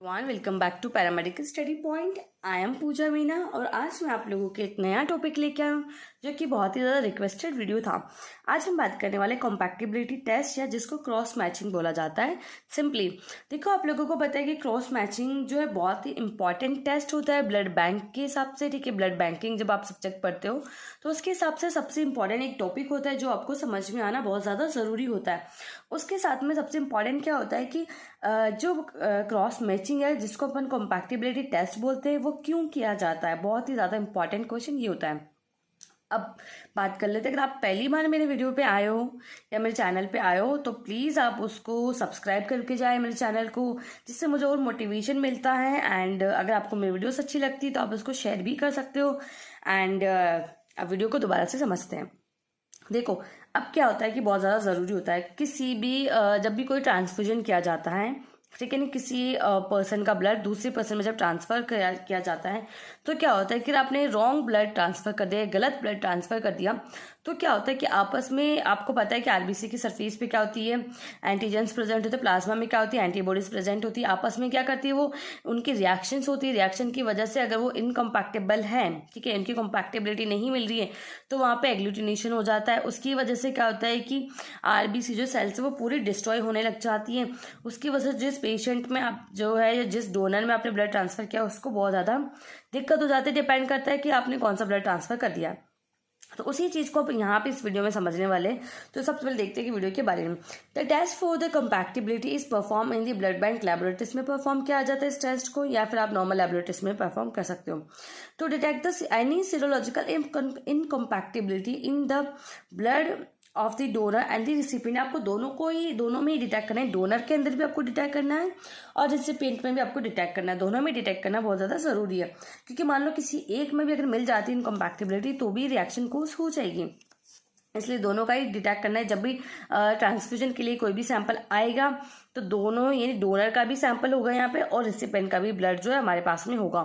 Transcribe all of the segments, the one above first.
Welcome back to paramedical study point. I am Pooja Meena और आज मैं आप लोगों के एक नया टॉपिक लेके आया हूँ जो कि बहुत ही ज़्यादा रिक्वेस्टेड वीडियो था। आज हम बात करने वाले कॉम्पैटिबिलिटी टेस्ट या जिसको क्रॉस मैचिंग बोला जाता है। सिंपली देखो, आप लोगों को पता है कि क्रॉस मैचिंग जो है बहुत ही इंपॉर्टेंट टेस्ट होता है ब्लड बैंक के हिसाब से। ठीक है, ब्लड बैंकिंग जब आप सब्जेक्ट पढ़ते हो तो उसके हिसाब से सबसे इंपॉर्टेंट एक टॉपिक होता है जो आपको समझ में आना बहुत ज़्यादा ज़रूरी होता है। उसके साथ में सबसे इंपॉर्टेंट क्या होता है कि जो क्रॉस मैचिंग है जिसको अपन कॉम्पैटिबिलिटी टेस्ट बोलते हैं वो क्यों किया जाता है। बहुत ही ज़्यादा इंपॉर्टेंट क्वेश्चन ये होता है। अब बात कर लेते हैं, अगर आप पहली बार मेरे वीडियो पे आए हो या मेरे चैनल पे आए हो तो प्लीज़ आप उसको सब्सक्राइब करके जाए मेरे चैनल को, जिससे मुझे और मोटिवेशन मिलता है। एंड अगर आपको मेरी वीडियोस अच्छी लगती है तो आप उसको शेयर भी कर सकते हो। एंड अब वीडियो को दोबारा से समझते हैं। देखो, अब क्या होता है कि बहुत ज़्यादा ज़रूरी होता है किसी भी जब भी कोई ट्रांसफ्यूजन किया जाता है, ठीक है नहीं, किसी पर्सन का ब्लड दूसरे पर्सन में जब ट्रांसफ़र किया जाता है तो क्या होता है कि आपने रॉन्ग ब्लड ट्रांसफ़र कर दिया, गलत ब्लड ट्रांसफ़र कर दिया तो क्या होता है कि आपस में आपको पता है कि आरबीसी की सरफेस पे क्या होती है, एंटीजेंस प्रेजेंट होते हैं, प्लाज्मा में क्या होती है, एंटीबॉडीज प्रेजेंट होती है। आपस में क्या करती है वो, उनकी रिएक्शंस होती है। रिएक्शन की वजह से अगर वो इनकम्पैक्टेबल है, ठीक है, इनकी कम्पैक्टेबिलिटी नहीं मिल रही है तो वहाँ पे एग्लूटिनेशन हो जाता है। उसकी वजह से क्या होता है कि आरबीसी जो सेल्स है वो पूरी डिस्ट्रॉय होने लग जाती है। उसकी वजह से जिस पेशेंट में आप जो है या जिस डोनर में आपने ब्लड ट्रांसफ़र किया उसको बहुत ज़्यादा दिक्कत हो जाती है। डिपेंड करता है कि आपने कौन सा ब्लड ट्रांसफ़र कर दिया। तो उसी चीज़ को आप यहाँ पे इस वीडियो में समझने वाले हैं। तो सबसे पहले देखते हैं कि वीडियो के बारे में। The test for the compatibility is perform in the blood bank laboratories में परफॉर्म किया जाता है इस टेस्ट को, या फिर आप नॉर्मल लैबोरेटरीज में परफॉर्म कर सकते हो। To detect the any serological incompatibility in the blood of the donor and the recipient, आपको दोनों में ही डिटेक्ट करना है। डोनर के अंदर भी आपको डिटेक्ट करना है और रिसिपिएंट में भी आपको डिटेक्ट करना है। दोनों में डिटेक्ट करना बहुत ज़्यादा ज़रूरी है, क्योंकि मान लो किसी एक में भी अगर मिल जाती है इनकम्पैटिबिलिटी तो भी रिएक्शन कोज हो जाएगी। इसलिए दोनों का ही डिटेक्ट करना है। जब भी ट्रांसफ्यूजन के लिए कोई भी सैंपल आएगा तो दोनों, यानी डोनर का भी सैंपल होगा यहाँ पे और रिसिपेंट का भी ब्लड जो है हमारे पास में होगा,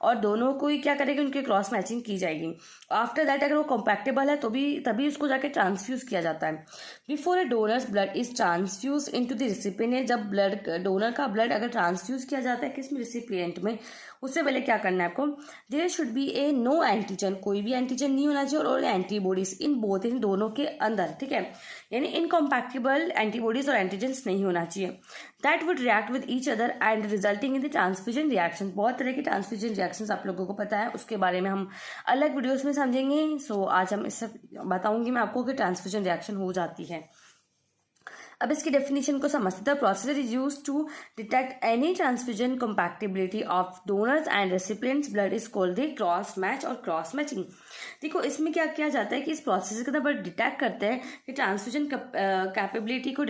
और दोनों को ही क्या करेगी, उनकी क्रॉस मैचिंग की जाएगी। आफ्टर दैट अगर वो कॉम्पैक्टेबल है तो भी तभी उसको जाके ट्रांसफ्यूज किया जाता है। Before A donors blood is transfuse into the recipient, जब ब्लड डोनर का ब्लड अगर ट्रांसफ्यूज किया जाता है किसमें, रिसिपिएंट में, उससे पहले क्या करना है आपको, there should be a no antigen, कोई भी एंटीजन नहीं होना चाहिए, और एंटीबॉडीज इन बोथ, इन दोनों के अंदर, ठीक है, यानी इनकम्पैक्टेबल एंटीबॉडीज और एंटीजेंस नहीं होना चाहिए। That would react with each other and resulting in the transfusion reaction. बहुत तरह की ट्रांसफ्यूजन रिएक्शंस आप लोगों को पता है, उसके बारे में हम अलग वीडियोस में समझेंगे। सो आज हम इससे बताऊंगी मैं आपको कि ट्रांसफ्यूजन रिएक्शन हो जाती है। अब इसकी डेफिनेशन को समझते हैं। Procedure is use to detect any transfusion compatibility of donors and recipients blood is called the cross match और क्रॉस मैचिंग। देखो, इसमें क्या किया जाता है कि इस प्रोसेस के अंदर डिटेक्ट करते हैं कि ट्रांसफ्यूजन कैपेबिलिटी को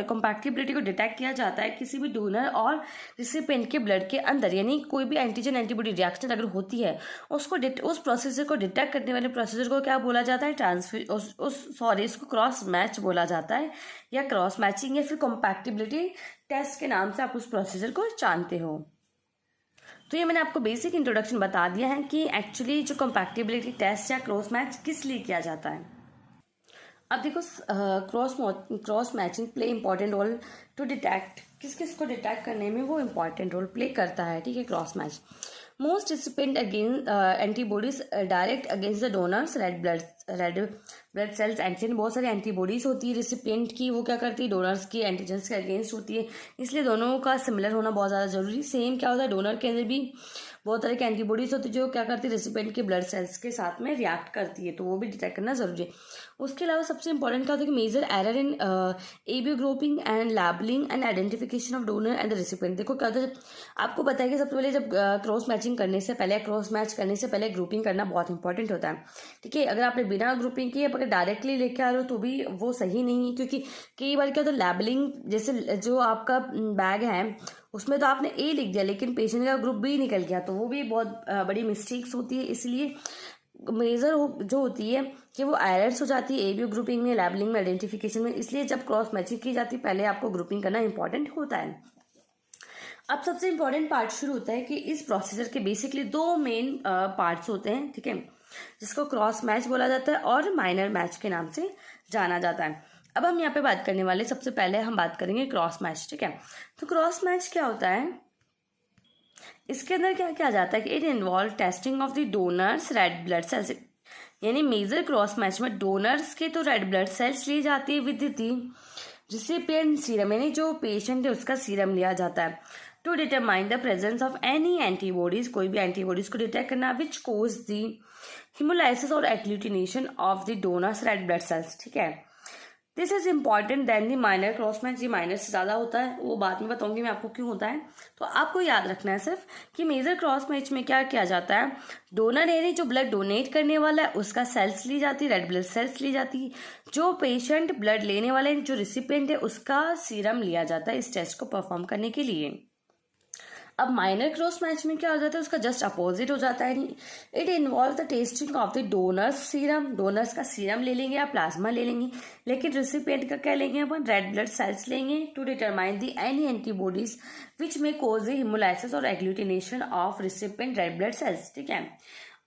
कम्पैटिबिलिटी को डिटेक्ट किया जाता है किसी भी डोनर और रिसिपिएंट के ब्लड के अंदर, यानी कोई भी एंटीजन एंटीबॉडी रिएक्शन अगर होती है उसको उस प्रोसीजर को डिटेक्ट करने वाले प्रोसीजर को क्या बोला जाता है, इसको क्रॉस मैच बोला जाता है, या क्रॉस मैचिंग, या फिर कम्पैटिबिलिटी टेस्ट के नाम से आप उस प्रोसीजर को जानते हो। तो ये मैंने आपको बेसिक इंट्रोडक्शन बता दिया है कि एक्चुअली जो कम्पैटिबिलिटी टेस्ट या क्रॉस मैच किस लिए किया जाता है। अब देखो, cross matching play important role to detect, किस किस को डिटेक्ट करने में वो इंपॉर्टेंट रोल प्ले करता है, ठीक है। Cross match most recipient against antibodies direct against the donors red blood sales antigen, बहुत सारी एंटीबॉडीज होती है रिसिपिएंट की, वो क्या करती है, डोनर्स की एंटीजन्स के अगेंस्ट होती है। इसलिए दोनों का सिमिलर होना बहुत ज़्यादा जरूरी। सेम क्या होता है, डोनर के अंदर भी बहुत तरह की एंटीबॉडीज होती है जो क्या करती है, रिसिपेंट के ब्लड सेल्स के साथ में रिएक्ट करती है, तो वो भी डिटेक्ट करना जरूरी है। उसके अलावा सबसे इंपॉर्टेंट क्या होता है कि major error in ABO grouping and labelling and identification of donor and the recipient. देखो क्या होता है, आपको पता है कि सबसे पहले जब क्रॉस मैचिंग करने से पहले, क्रॉस मैच करने से पहले ग्रुपिंग करना बहुत इंपॉर्टेंट होता है, ठीक है। अगर आपने बिना ग्रुपिंग किए अगर डायरेक्टली लेके आ रहे हो तो भी वो सही नहीं है, क्योंकि कई बार क्या होता है, लैबलिंग जैसे जो आपका बैग है उसमें तो आपने ए लिख दिया लेकिन पेशेंट का ग्रुप बी निकल गया, तो वो भी बहुत बड़ी मिस्टेक्स होती है। इसलिए मेजर जो होती है कि वो एरर्स हो जाती है एबीओ ग्रुपिंग में, लैबलिंग में, आइडेंटिफिकेशन में। इसलिए जब क्रॉस मैचिंग की जाती है पहले आपको ग्रुपिंग करना इंपॉर्टेंट होता है। अब सबसे इंपॉर्टेंट पार्ट शुरू होता है कि इस प्रोसीजर के बेसिकली दो मेन पार्ट्स होते हैं, ठीक है, जिसको क्रॉस मैच बोला जाता है और माइनर मैच के नाम से जाना जाता है। अब हम यहाँ पे बात करने वाले, सबसे पहले हम बात करेंगे क्रॉस मैच, ठीक है। तो क्रॉस मैच क्या होता है, इसके अंदर क्या किया जाता है कि it involve testing of the donors red blood sales, यानी मेजर क्रॉस मैच में डोनर्स के तो रेड ब्लड सेल्स ली जाती है विद दी रिसिपिएंट सीरम, यानी जो पेशेंट है उसका सीरम लिया जाता है to determine the presence of any antibodies, कोई भी एंटीबॉडीज को डिटेक्ट करना विच कोज दी हिमोलाइसिस और agglutination of the donors red blood cells. ठीक है, this is important then the minor cross match, ये माइनर से ज़्यादा होता है, वो बाद में बताऊंगी मैं आपको क्यों होता है। तो आपको याद रखना है सिर्फ कि मेजर क्रॉस मैच में क्या किया जाता है, डोनर यानी जो ब्लड डोनेट करने वाला है उसका सेल्स ली जाती है, रेड ब्लड सेल्स ली जाती है, जो पेशेंट ब्लड लेने वाला है जो रिसिपिएंट है उसका सीरम लिया जाता है इस टेस्ट को परफॉर्म करने के लिए। अब माइनर क्रॉस मैच में क्या हो जाता है, उसका जस्ट अपोजिट हो जाता है। It involve the testing of the donors serum, donors का सीरम ले लेंगे या प्लाज्मा ले लेंगे, लेकिन रिसिपिएंट का क्या लेंगे अपन, रेड ब्लड सेल्स लेंगे to determine the any antibodies which में कोज द हिमोलाइसिस और agglutination of recipient red blood cells. ठीक है,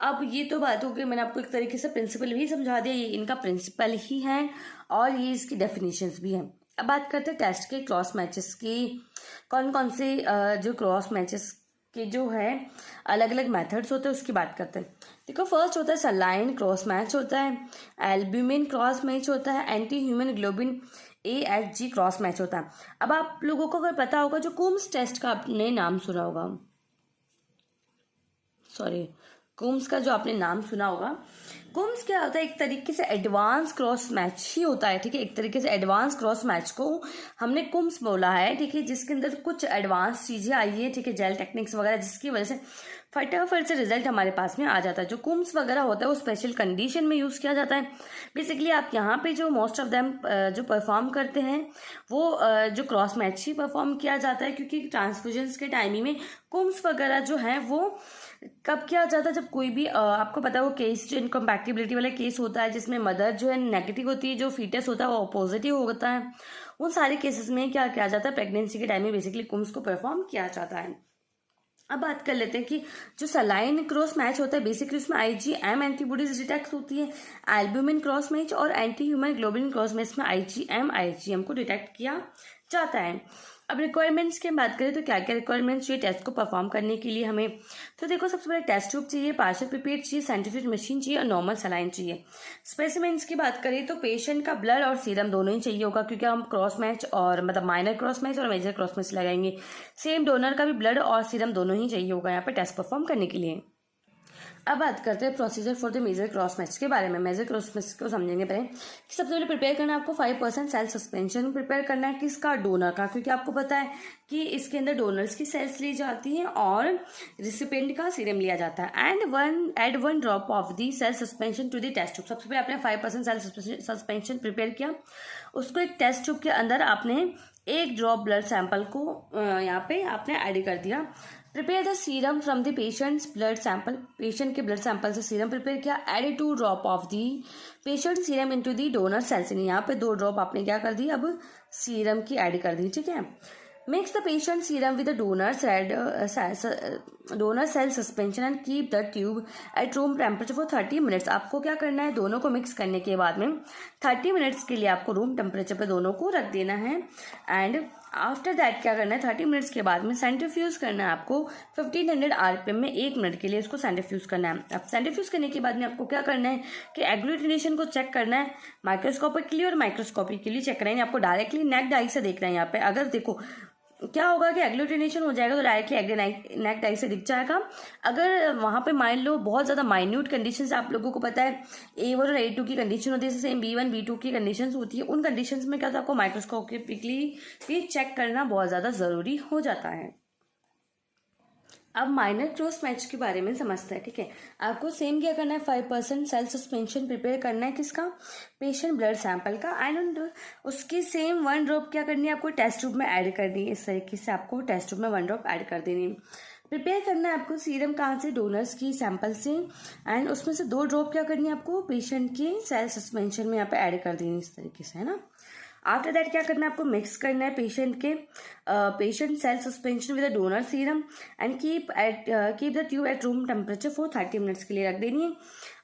अब ये तो बात हो गई, मैंने आपको एक तरीके से प्रिंसिपल भी समझा दिया, ये इनका प्रिंसिपल ही है और ये इसकी डेफिनेशंस भी हैं। अब बात करते हैं टेस्ट के क्रॉस मैचेस की, कौन कौन से जो क्रॉस मैचेस के जो है अलग अलग मेथड्स होते हैं उसकी बात करते हैं। देखो, फर्स्ट होता है सलाइन क्रॉस मैच होता है, एल्ब्यूमिन क्रॉस मैच होता है, anti human globin AHG cross match होता है। अब आप लोगों को अगर पता होगा, जो कुम्स टेस्ट का आपने नाम सुना होगा, कुम्स का जो आपने नाम सुना होगा, कुम्स क्या होता है, एक तरीके से एडवांस क्रॉस मैच ही होता है। ठीक है, एक तरीके से एडवांस क्रॉस मैच को हमने कुम्स बोला है। ठीक है, जिसके अंदर कुछ एडवांस चीज़ें आई है, ठीक है, जेल टेक्निक्स वगैरह, जिसकी वजह से फटाफट से रिजल्ट हमारे पास में आ जाता है। जो कुम्स वगैरह होता है वो स्पेशल कंडीशन में यूज़ किया जाता है। बेसिकली आप यहाँ पे जो मोस्ट ऑफ देम जो परफॉर्म करते हैं वो जो क्रॉस मैच ही परफॉर्म किया जाता है, क्योंकि ट्रांसफ्यूजन्स के टाइमिंग में कुम्स वगैरह जो है वो कब किया जाता है, जब कोई भी आपको पता है वो केस जो इनकम्पैटिबिलिटी वाला केस होता है, जिसमें मदर जो है नेगेटिव होती है, जो फीटस होता है वो पॉजिटिव होता है, उन सारे केसेस में क्या किया जाता है, प्रेगनेंसी के टाइम में बेसिकली कुम्स को परफॉर्म किया जाता है। अब बात कर लेते हैं कि जो सलाइन क्रॉस मैच होता है, बेसिकली उसमें IgM एंटीबॉडीज डिटेक्ट होती है, एल्ब्यूमिन क्रॉस मैच और anti human globin cross match में IgM को डिटेक्ट किया जाता है। अब रिक्वायरमेंट्स की बात करें तो क्या क्या रिक्वायरमेंट्स चाहिए टेस्ट को परफॉर्म करने के लिए हमें, तो देखो, सबसे पहले टेस्ट ट्यूब चाहिए, पार्शियल पिपेट चाहिए, साइंटिफिक मशीन चाहिए और नॉर्मल सलाइन चाहिए। स्पेसिमेंट्स की बात करें तो पेशेंट का ब्लड और सीरम दोनों ही चाहिए होगा, क्योंकि हम क्रॉस मैच और मतलब माइनर क्रॉस मैच और मेजर क्रॉस मैच लगाएंगे। सेम डोनर का भी ब्लड और सीरम दोनों ही चाहिए होगा यहाँ पे टेस्ट परफॉर्म करने के लिए। अब बात करते हैं procedure for the major cross match के बारे में। मेजर क्रॉस मैच को समझेंगे पहले कि सबसे पहले प्रिपेयर करना है आपको 5% सेल सस्पेंशन प्रिपेयर करना है, किसका, डोनर का, क्योंकि आपको पता है कि इसके अंदर डोनर्स की सेल्स ली जाती हैं और रिसिपेंट का सीरम लिया जाता है। Add one drop of the cell suspension to the test tube. सबसे पहले आपने 5% सेल सस्पेंशन प्रिपेयर किया, उसको एक टेस्ट ट्यूब के अंदर आपने एक ड्रॉप ब्लड सैंपल को यहाँ पे आपने ऐड कर दिया। Prepare the serum from the patient's blood sample, patient के ब्लड सैंपल से सीरम प्रिपेयर किया। Add 2 drop of the patient serum into the donor cells, यहाँ पे 2 ड्रॉप आपने क्या कर दी, अब सीरम की ऐड कर दी। ठीक है, mix the patient serum with the donor cell suspension and keep the tube at room temperature for 30 minutes. आपको क्या करना है, दोनों को मिक्स करने के बाद में 30 मिनट्स के लिए आपको रूम टेम्परेचर पे दोनों को रख देना है। एंड आफ्टर दैट क्या करना है, 30 मिनट्स के बाद में सेंट्रीफ्यूज करना है आपको 1500 RPM में 1 मिनट के लिए इसको सेंट्रीफ्यूज करना है। अब सेंट्रीफ्यूज करने के बाद में आपको क्या करना है कि एग्लूटिनेशन को चेक करना है, माइक्रोस्कोपिकली और माइक्रोस्कोपिकली चेक करना है। आपको डायरेक्टली नेक्ड आई से देख रहे हैं यहाँ पे, अगर देखो क्या होगा कि एग्लूटिनेशन हो जाएगा तो डायरेक्टली नेक्ड आई से दिख जाएगा। अगर वहाँ पे मान लो बहुत ज़्यादा माइन्यूट कंडीशंस, आप लोगों को पता है A1 और A2 की कंडीशन होती है, जैसे सेम B1 B2 की कंडीशंस होती है, उन कंडीशंस में क्या होता है, आपको माइक्रोस्कोपिकली भी चेक करना बहुत ज़्यादा ज़रूरी हो जाता है। अब माइनर क्रॉस मैच के बारे में समझते हैं। ठीक है, आपको सेम क्या करना है, 5% सेल सस्पेंशन प्रिपेयर करना है, किसका, पेशेंट ब्लड सैंपल का, एंड उसकी सेम 1 ड्रॉप क्या करनी है, आपको टेस्ट ट्यूब में ऐड कर दी। इस तरीके से आपको टेस्ट ट्यूब में 1 ड्रॉप ऐड कर देनी। प्रिपेयर करना है आपको सीरम कहाँ से, डोनर्स की सैंपल से, एंड उसमें से 2 ड्रॉप क्या करनी है आपको पेशेंट के सेल सस्पेंशन में यहाँ पे ऐड कर देनी, इस तरीके से, है ना। आफ्टर दैट क्या करना है, आपको मिक्स करना है patient cell suspension with donor serum and keep the tube at room temperature for 30 minutes के लिए रख देनी है।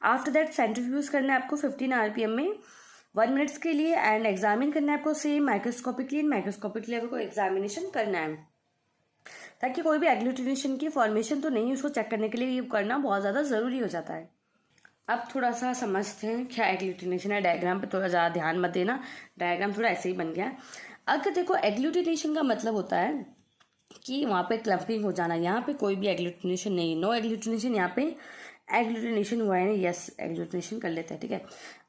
आफ्टर दैट सेंट्रीफ्यूज करना है आपको 15 RPM में 1 मिनट्स के लिए, एंड एग्जामिन करना है आपको सेम माइक्रोस्कोपिकली आपको एग्जामिनेशन करना है। ताकि कोई भी एग्लूटिनेशन की फॉर्मेशन तो नहीं, उसको चेक करने के लिए ये करना बहुत ज़्यादा ज़रूरी हो जाता है। अब थोड़ा सा समझते हैं क्या एग्लूटिनेशन है। डायग्राम पे थोड़ा ज़्यादा ध्यान मत देना, डायग्राम थोड़ा ऐसे ही बन गया है। अगर देखो, एग्लूटिनेशन का मतलब होता है कि वहाँ पे क्लम्पिंग हो जाना। यहाँ पे कोई भी एग्लूटिनेशन नहीं, नो एग्लूटिनेशन। यहाँ पे एग्लूटिनेशन हुआ है ना, यस एग्लूटिनेशन कर लेते हैं, ठीक है।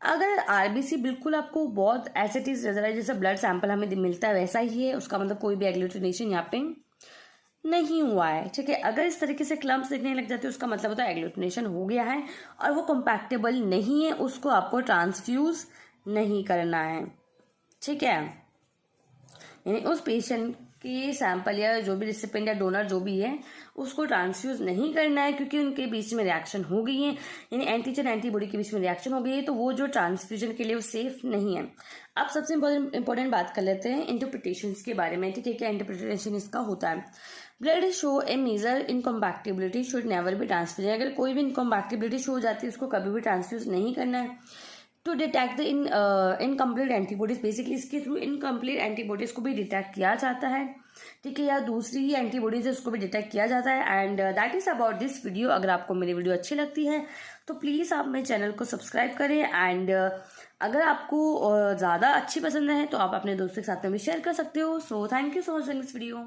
अगर आरबीसी बिल्कुल आपको बहुत एज इट इज नजर आए, जैसा ब्लड सैंपल हमें मिलता है वैसा ही है, उसका मतलब कोई भी एग्लूटिनेशन यहाँ पे नहीं हुआ है, ठीक है। अगर इस तरीके से क्लम्प्स दिखने लग जाते हैं, उसका मतलब होता है एग्लूटिनेशन हो गया है और वो कम्पैक्टेबल नहीं है, उसको आपको ट्रांसफ्यूज नहीं करना है, ठीक है। यानी उस पेशेंट की सैंपल या जो भी रिसिपेंट या डोनर जो भी है उसको ट्रांसफ्यूज नहीं करना है, क्योंकि उनके बीच में रिएक्शन हो गई है, यानी एंटीजन एंटीबॉडी के बीच में रिएक्शन हो गई है, तो वो जो ट्रांसफ्यूजन के लिए वो सेफ नहीं है। अब सबसे इंपॉर्टेंट बात कर लेते हैं इंटरप्रिटेशन के बारे में, ठीक है। क्या इंटरप्रिटेशन इसका होता है? Blood show a major incompatibility should never be transfusion. अगर कोई भी इनकम्पैक्टिबिलिटी शो हो जाती है, उसको कभी भी ट्रांसफ्यूज नहीं करना है। To detect the incomplete antibodies, basically इसके थ्रू इनकम्प्लीट एंटीबॉडीज को भी डिटेक्ट किया जाता है, ठीक है, या दूसरी एंटीबॉडीज है उसको भी डिटेक्ट किया जाता है। And that is about this video. अगर आपको मेरी वीडियो अच्छी लगती है तो प्लीज़ आप मेरे चैनल को सब्सक्राइब करें। एंड अगर आपको ज़्यादा अच्छी पसंद है तो आप अपने दोस्तों के साथ में भी शेयर कर सकते हो। So thank you so much for this video.